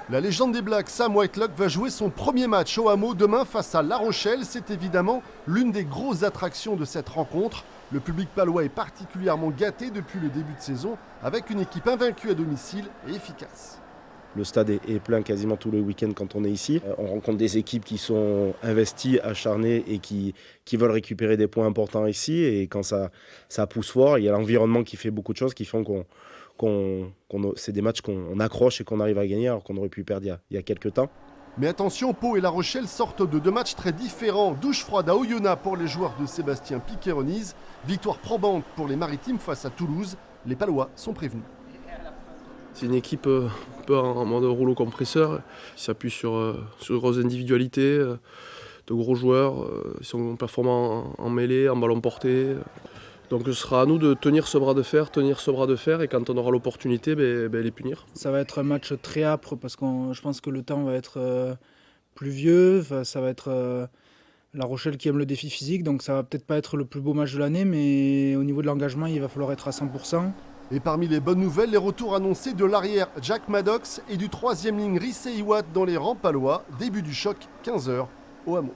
La légende des Blacks, Sam Whitelock, va jouer son premier match au Hameau demain face à La Rochelle. C'est évidemment l'une des grosses attractions de cette rencontre. Le public palois est particulièrement gâté depuis le début de saison, avec une équipe invaincue à domicile et efficace. Le stade est plein quasiment tous les week-ends quand on est ici. On rencontre des équipes qui sont investies, acharnées et qui veulent récupérer des points importants ici. Et quand ça pousse fort, il y a l'environnement qui fait beaucoup de choses qui font c'est des matchs qu'on accroche et qu'on arrive à gagner alors qu'on aurait pu perdre il y a quelques temps. Mais attention, Pau et La Rochelle sortent de deux matchs très différents. Douche froide à Oyonnax pour les joueurs de Sébastien Piquet-Roniz. Victoire probante pour les Maritimes face à Toulouse. Les Palois sont prévenus. C'est une équipe un peu en mode rouleau compresseur. Ils s'appuient sur de grosses individualités, de gros joueurs. Ils sont performants en mêlée, en ballon porté. Donc ce sera à nous de tenir ce bras de fer, et quand on aura l'opportunité, les punir. Ça va être un match très âpre parce que je pense que le temps va être pluvieux. Ça va être La Rochelle qui aime le défi physique, donc ça va peut-être pas être le plus beau match de l'année, mais au niveau de l'engagement, il va falloir être à 100%. Et parmi les bonnes nouvelles, les retours annoncés de l'arrière Jack Maddox et du troisième ligne Rissé Iwat dans les rangs palois. Début du choc, 15h au Hameau.